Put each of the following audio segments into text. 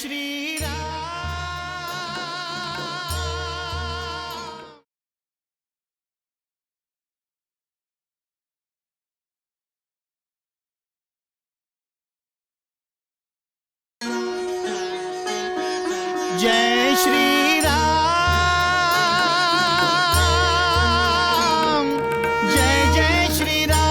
श्री राम। जय श्री राम, जय जय श्री राम।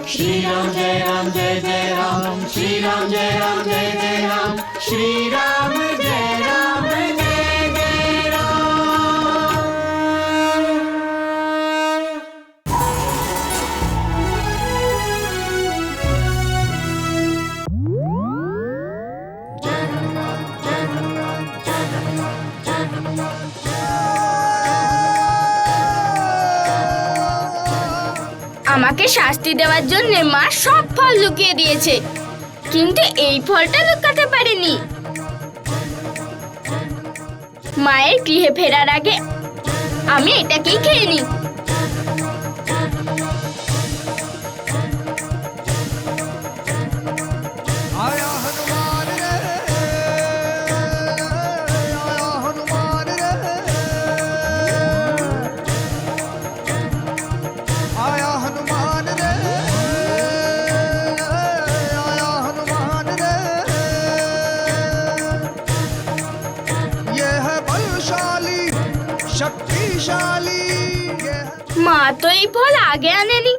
श्री राम जय राम जय जय राम, श्री राम जय राम जय जय राम, श्री राम जय राम जय जय राम। जय हनुमान जय हनुमान जय हनुमान जय हनुमान। আমাকে শাস্তি দেওয়ার জন্য মা সব ফল লুকিয়ে দিয়েছে, কিন্তু এই ফলটা লুকাতে পারেনি। মায়ের গৃহে ফেরার আগে আমি এটাকেই খেয়ে নিই। आया हनुमान रे, आया हनुमान रे, आया हनुमान रे, आया हनुमान रे। ये है बलशाली शक्तिशाली, ये है মা তো এই ফল আগে আনেনি,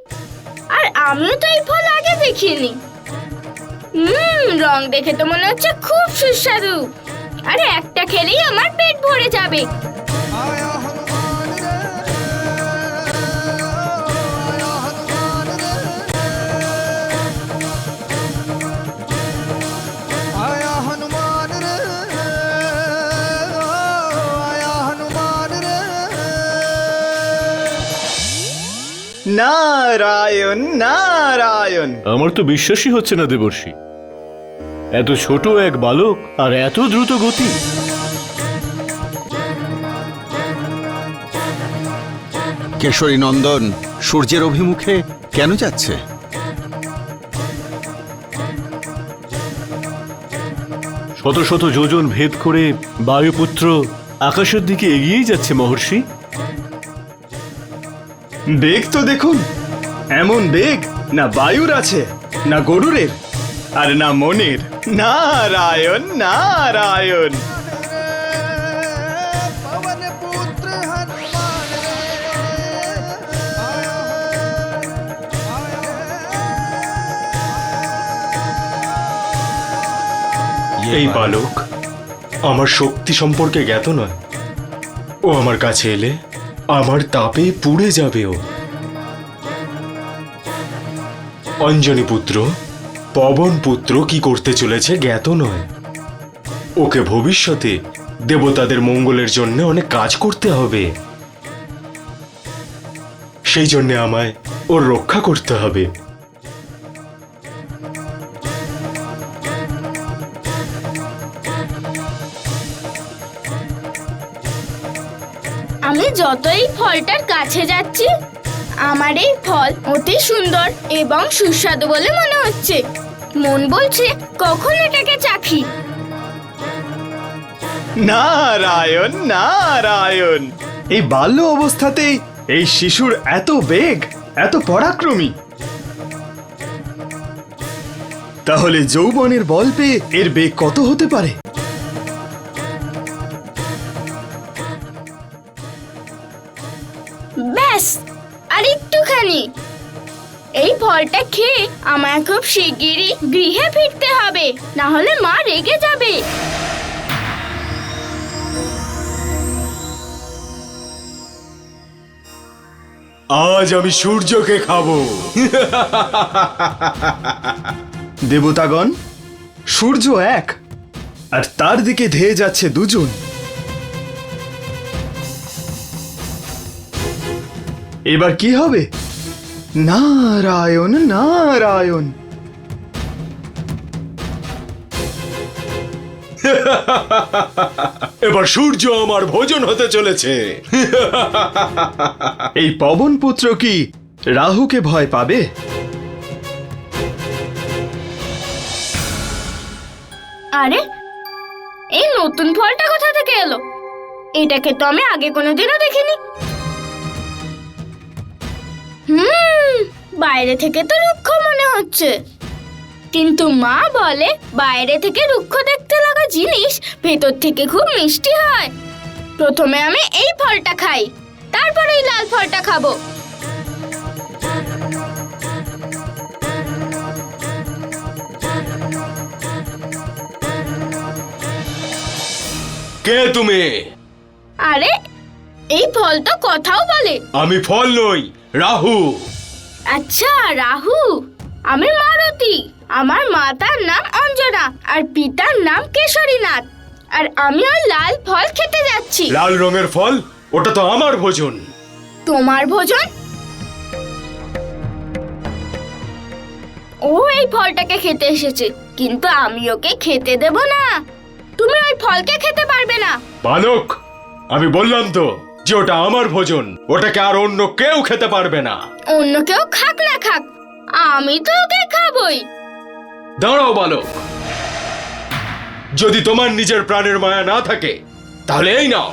আর আমিও তো এই ফল আগে দেখিনি। রং দেখে তো মনে হচ্ছে খুব সুস্বাদু, আরে একটা খেলেই আমার পেট ভরে যাবে। आया हनुमान रे, आया हनुमान रे, आया हनुमान रे, आया हनुमान रे। नारायण नारायण। আমার তো বিশ্বাসই হচ্ছে না দেবর্ষি, এত ছোট এক বালক আর এত দ্রুত গতি। কেশরী নন্দন সূর্যের অভিমুখে কেন যাচ্ছে? শত শত যোজন ভেদ করে বায়ুপুত্র আকাশের দিকে এগিয়েই যাচ্ছে মহর্ষি। বেগ তো দেখুন, এমন বেগ না বায়ুর আছে, না গরুরের, আর না মনের। নারায়ণ নারায়ণ। पवन पुत्र हनुमान रे, এই বালক আমার শক্তি সম্পর্কে জ্ঞাত নয়। ও আমার কাছে এলে আমার তাপে পুড়ে যাবে। ও অঞ্জনী পুত্র, পবন পুত্র কি করতে চলেছে জ্ঞাত নয়। ওকে ভবিষ্যতে দেবতাদের মঙ্গলের জন্য অনেক কাজ করতে হবে, সেই জন্য আমায় ওর রক্ষা করতে হবে। আমি যতই ফলটার কাছে যাচ্ছি, আমার এই ফল অতি সুন্দর এবং সুস্বাদু বলে মনে হচ্ছে। মন বলছে কখন এটাকে চাখি। নারায়ণ নারায়ণ। এই বাল্য অবস্থাতেই এই শিশুর এত বেগ, এত পরাক্রমী। তাহলে যৌবনের বল পেয়ে এর বেগ কত হতে পারে? ব্যাস আর একটুখানি। এই ফলটা খেয়ে আমায় খুব শিগগিরই গৃহে ফিরতে হবে, না হলে মা রেগে যাবে। আজ আমি সূর্যকে খাবো। দেবতাগণ, সূর্য এক আর তার দিকে ধেয়ে যাচ্ছে দুজন। এবার কি হবে? নারায়ণ নারায়ণ। এবার সূর্য আমার ভোজন হতে চলেছে। এই পবন পুত্র কি রাহুকে ভয় পাবে? আরে এই নতুন ফলটা কোথা থেকে এলো? এটাকে তো আমি আগে কোনোদিনও দেখিনি। বাইরে থেকে তো রুক্ষ মনে হচ্ছে, কিন্তু মা বলে বাইরে থেকে রুক্ষ দেখতে লাগা জিনিস ভেতর থেকে খুব মিষ্টি হয়। প্রথমে আমি এই ফলটা খাই, তারপর এই লাল ফলটা খাবো। কে তুমি? আরে এই ফল তো কথাও বলে। আমি ফল নই, রাহু। আচ্ছা রাহু, আমি মারতী। আমার মাতার নাম অঞ্জনা আর পিতার নাম কেশরীনাথ, আর আমি ওই লাল ফল খেতে যাচ্ছি। লাল রঙের ফল? ওটা তো আমার ভোজন। তোমার ভোজন? ও এই ফলটাকে খেতে এসেছে, কিন্তু আমি ওকে খেতে দেব না। তুমি ওই ফলকে খেতে পারবে না। বালক, আমি বললাম তো যে ওটা আমার ভোজন, ওটাকে আর অন্য কেউ খেতে পারবে না। অন্য কেউ খাক না খাক, আমি তো ওকে খাবই। দাঁড়াও বালক, যদি তোমার নিজের প্রাণের মায়া না থাকে তাহলে এই নাও।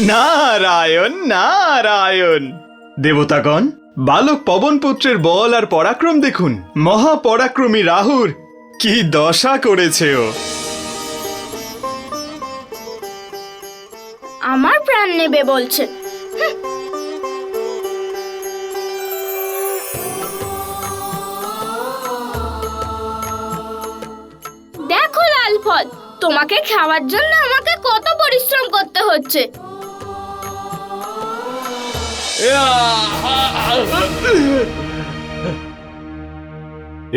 নারায়ণ নারায়ণ। দেবতাগণ, বালক পবনপুত্রের বল আর পরাক্রম দেখুন। মহাপরাক্রমী রাহুর কি দশা করেছে ও। আমার প্রাণ নেবে বলছে। দেখো লাল ফল, তোমাকে খাওয়ার জন্য আমাকে কত পরিশ্রম করতে হচ্ছে।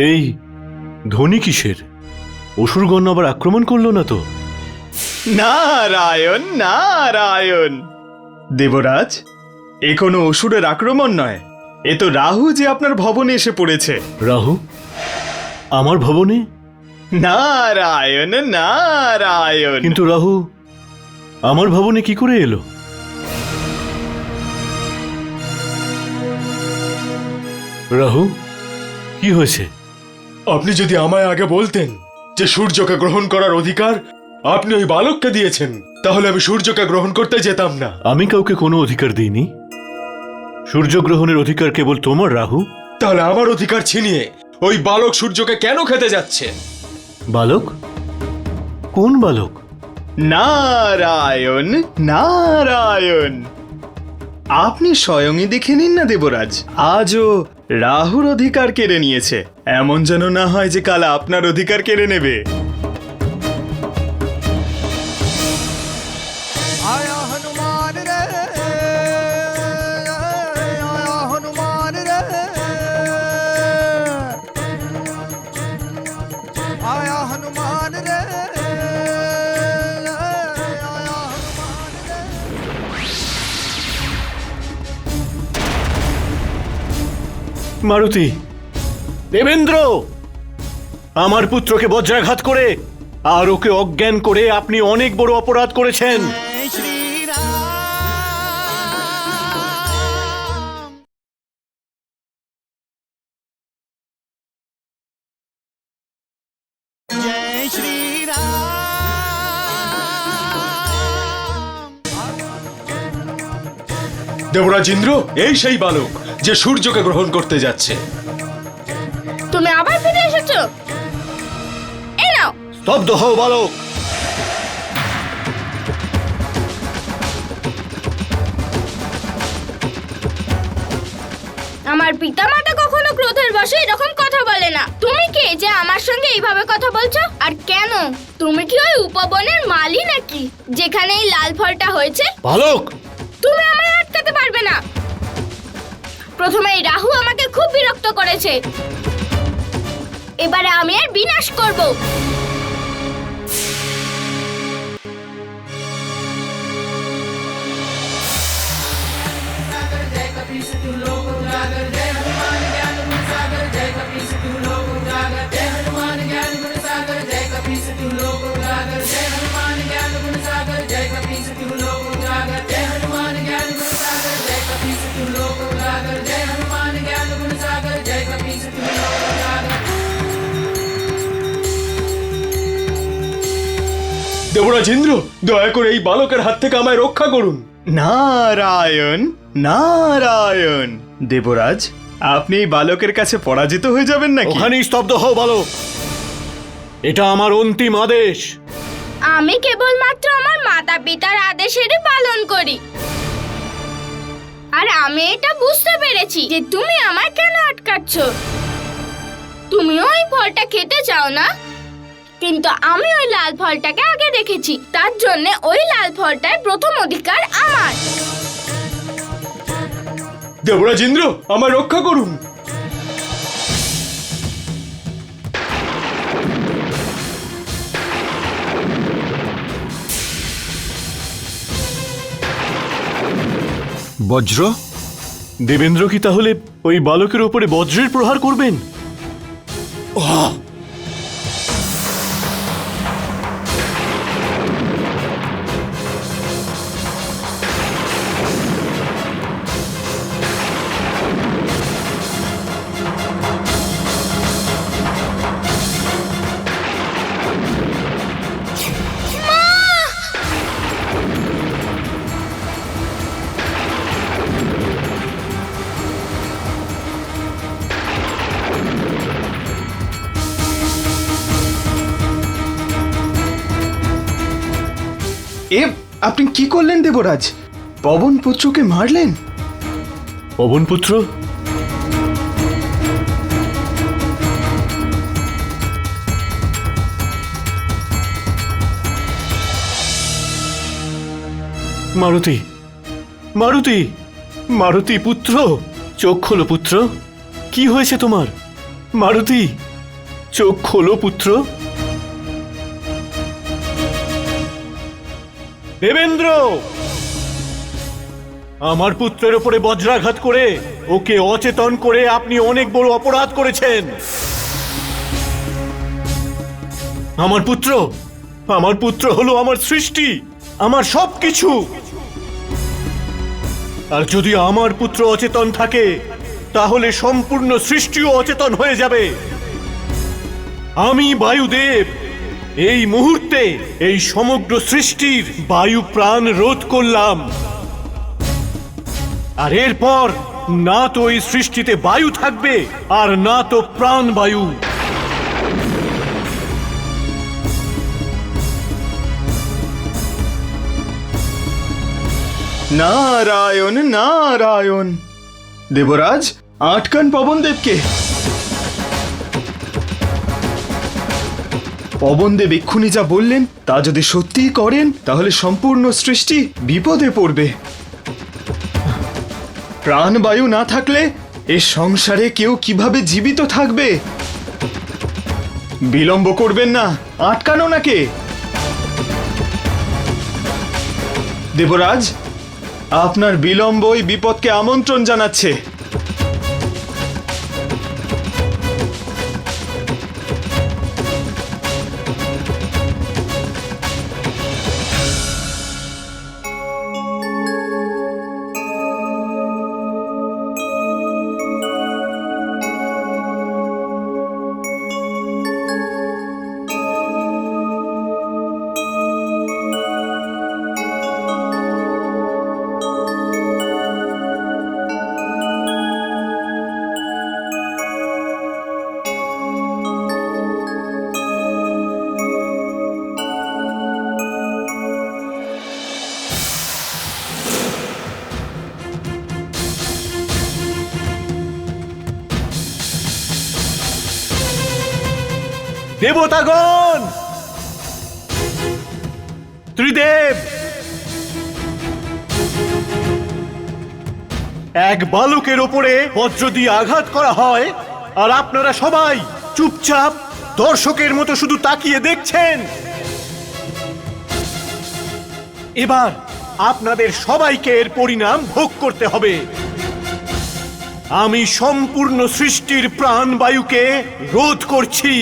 এই ধ্বনি কিসের? অসুরগণ আবার আক্রমণ করলো না তো? নারায়ণ নারায়ণ। দেবরাজ, এ কোনো অসুরের আক্রমণ নয়, এ তো রাহু যে আপনার ভবনে এসে পড়েছে। রাহু আমার ভবনে? নারায়ণ নারায়ণ। কিন্তু রাহু আমার ভবনে কি করে এলো? রাহু, কি হয়েছে? আপনি যদি আমায় আগে বলতেন যে সূর্যকে গ্রহণ করার অধিকার আপনি ওই বালককে দিয়েছেন, তাহলে আমি সূর্যকে গ্রহণ করতে যেতাম না। আমি কাউকে কোনো অধিকার দিইনি। সূর্যগ্রহণের অধিকার কেবল তোমার, রাহু। তাহলে আমার অধিকার ছিনিয়ে ওই বালক সূর্যকে কেন খেতে যাচ্ছে? বালক? কোন বালক? নারায়ণ নারায়ণ। আপনি স্বয়ংই দেখে নিন না দেবরাজ, আজও রাহুর অধিকার কেড়ে নিয়েছে। এমন যেন না হয় যে কাল আপনার অধিকার কেড়ে নেবে। आया हनुमान रे आया हनुमान रे आया हनुमान रे आया हनुमान रे মারুতি, দেবেন্দ্র, আমার পুত্রকে বজ্রাঘাত করে আর ওকে অজ্ঞান করে আপনি অনেক বড় অপরাধ করেছেন। দেবরাজ ইন্দ্র, এই সেই বালক যে সূর্যকে গ্রহণ করতে যাচ্ছে। তুমি আবার ফিরে এসেছো। এই নাও। স্তব্ধ হও বালক। আমার পিতামাতা কখনো ক্রোধের বশে এরকম কথা বলে না। তুমি কে যে আমার সঙ্গে এইভাবে কথা বলছো? আর কেন? তুমি কি ওই উপবনের মালি নাকি, যেখানে এই লাল ফলটা হয়েছে? বালক, তুমি আমায় আটকাতে পারবে না। প্রথমে এই রাহু আমাকে খুব বিরক্ত করেছে, এবারে আমি এর বিনাশ করব। দেবরাজ ইন্দ্র, দয়া করে এই বালকের হাত থেকে আমায় রক্ষা করুন। নারায়ণ নারায়ণ। দেবরাজ, আপনি এই বালকের কাছে পরাজিত হয়ে যাবেন নাকি? ওখানেই স্তব্ধ হও বালক। এটা আমার অন্তিম আদেশ। আমি কেবলমাত্র আমার মাতা পিতার আদেশেরই পালন করি। আর আমি এটা বুঝতে পেরেছি যে তুমি আমায় কেন আটকাচ্ছ। তুমিও ওই ফলটা খেতে চাও না, কিন্তু আমি ওই লাল ফলটাকে আগে দেখেছি, তার জন্য ওই লাল ফলটার প্রথম অধিকার আমার। দেবরাজ ইন্দ্র, আমায় রক্ষা করুন। বজ্র, দেবেন্দ্র কি তাহলে ওই বালকের উপরে বজ্রের প্রহার করবেন? এ আপনি কি করলেন দেবরাজ? পবন পুত্রকে মারলেন? পবন পুত্র? মারুতি, মারুতি, মারুতি পুত্র, চোখ খোলো পুত্র। কি হয়েছে তোমার? মারুতি, চোখ খোলো পুত্র। দেবেন্দ্র, আমার পুত্রের উপরে বজ্রাঘাত করে ওকে অচেতন করে আপনি অনেক বড় অপরাধ করেছেন। আমার পুত্র হলো আমার সৃষ্টি, আমার সবকিছু। আর যদি আমার পুত্র অচেতন থাকে তাহলে সম্পূর্ণ সৃষ্টিও অচেতন হয়ে যাবে। আমি বায়ুদেব এই মুহূর্তে এই সমগ্র সৃষ্টির বায়ু প্রাণ রোধ করলাম। আর এরপর না তো এই সৃষ্টিতে বায়ু থাকবে আর না তো প্রাণ বায়ু। নারায়ণ নারায়ণ। দেবরাজ, আটকান পবনদেবকে। পবনদেব এক্ষুনি যা বললেন তা যদি সত্যিই করেন তাহলে সম্পূর্ণ সৃষ্টি বিপদে পড়বে। প্রাণবায়ু না থাকলে এ সংসারে কেউ কিভাবে জীবিত থাকবে? বিলম্ব করবেন না, আটকানো নাকে। দেবরাজ, আপনার বিলম্বই বিপদকে আমন্ত্রণ জানাচ্ছে। দেবতাগণ, ত্রিদেব, এক বালকের ওপরে বজ্র দিয়ে আঘাত করা হয় আর আপনারা সবাই চুপচাপ দর্শকের মতো শুধু তাকিয়ে দেখছেন। এবার আপনাদের সবাইকে এর পরিণাম ভোগ করতে হবে। আমি সম্পূর্ণ সৃষ্টির প্রাণবায়ুকে রোধ করছি।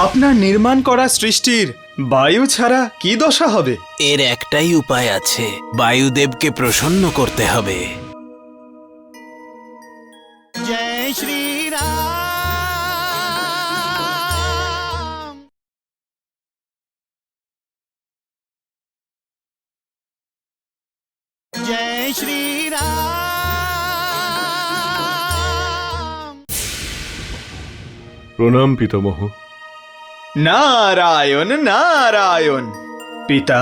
আপনার নির্মাণ করা সৃষ্টির বায়ু ছাড়া কি দশা হবে? এর একটাই উপায় আছে, বায়ুদেবকে প্রসন্ন করতে হবে। जय श्री राम। जय श्री राम। প্রণাম পিতামহ। নারায়ণ নারায়ণ। পিতা,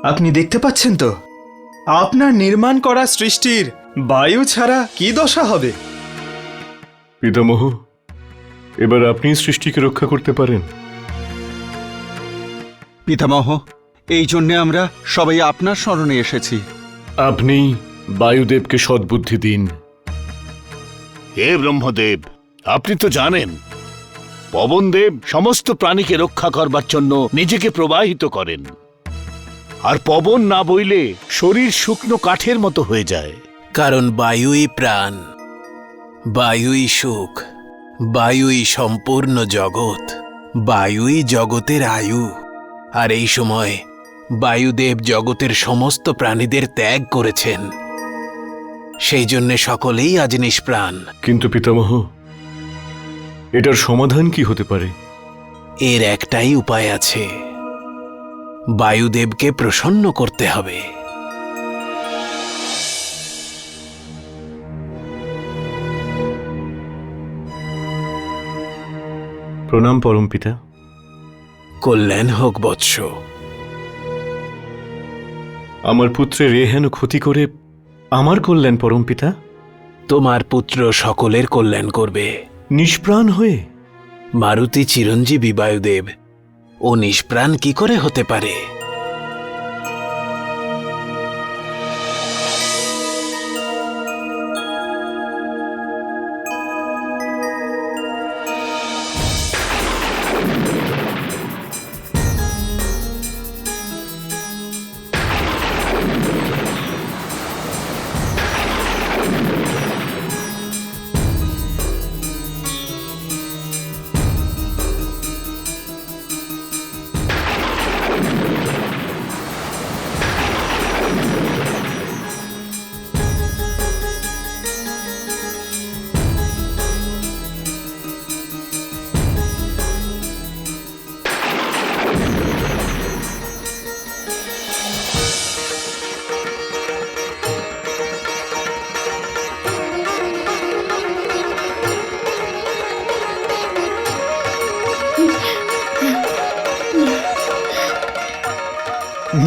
আপনি দেখতে পাচ্ছেন তো আপনার নির্মাণ করা সৃষ্টির বায়ু ছাড়া কি দশা হবে? পিতামহ, এবার আপনি সৃষ্টিকে রক্ষা করতে পারেন। পিতামহ, এই জন্যে আমরা সবাই আপনার শরণে এসেছি। আপনি বায়ুদেবকে সদ্বুদ্ধি দিন। হে ব্রহ্মদেব, আপনি তো জানেন পবনদেব সমস্ত প্রাণীকে রক্ষা করবার জন্য নিজেকে প্রবাহিত করেন, আর পবন না বইলে শরীর শুকনো কাঠের মতো হয়ে যায়। কারণ বায়ুই প্রাণ, বায়ুই সুখ, বায়ুই সম্পূর্ণ জগৎ, বায়ুই জগতের আয়ু। আর এই সময় বায়ুদেব জগতের সমস্ত প্রাণীদের ত্যাগ করেছেন, সেই জন্যে সকলেই আজ নিষ্প্রাণ। কিন্তু পিতামহ, এটার সমাধান কি হতে পারে? এর একটাই উপায় আছে, বায়ুদেবকে প্রসন্ন করতে হবে। প্রণাম পরম পিতা। কল্যাণ হোক বৎস। আমার পুত্রের এহেন ক্ষতি করে আমার কল্যাণ পরম পিতা? তোমার পুত্র সকলের কল্যাণ করবে। নিষ্প্রাণ হয়ে? মারুতি চিরঞ্জীবী বায়ুদেব, ও নিষ্প্রাণ কি করে হতে পারে?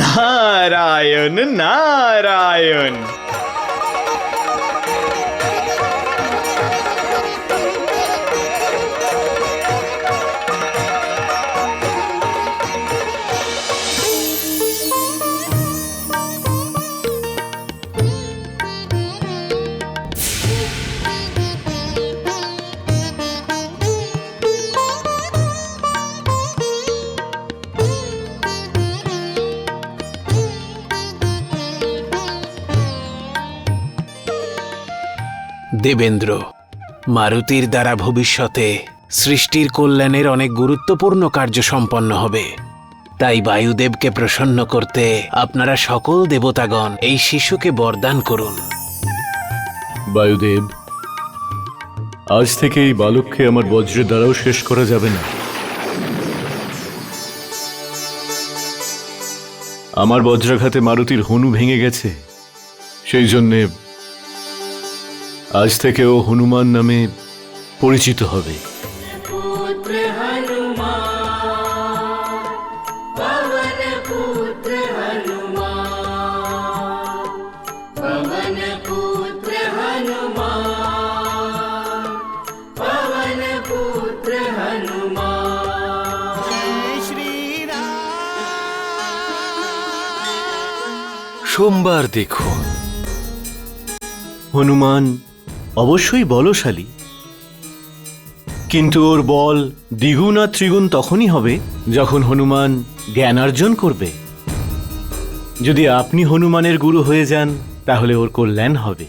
নারায়ণ নারায়ণ। দেবেন্দ্র, মারুতির দ্বারা ভবিষ্যতে সৃষ্টির কল্যাণের অনেক গুরুত্বপূর্ণ কার্য সম্পন্ন হবে। তাই বায়ুদেবকে প্রসন্ন করতে আপনারা সকল দেবতাগণ এই শিশুকে বরদান করুন। বায়ুদেব, আজ থেকে এই বালককে আমার বজ্রের দ্বারাও শেষ করা যাবে না। আমার বজ্রাঘাতে মারুতির হনু ভেঙে গেছে, সেই জন্যে আজ থেকে ও হনুমান নামে পরিচিত হবে। पुत्र हनुमान पवन पुत्र हनुमान पवन पुत्र हनुमान पवन पुत्र हनुमान जय श्री राम। সোমবার দেখুন। হনুমান অবশ্যই বলশালী, কিন্তু ওর বল দ্বিগুণ আর ত্রিগুণ তখনই হবে যখন হনুমান জ্ঞানার্জন করবে। যদি আপনি হনুমানের গুরু হয়ে যান তাহলে ওর কল্যাণ হবে।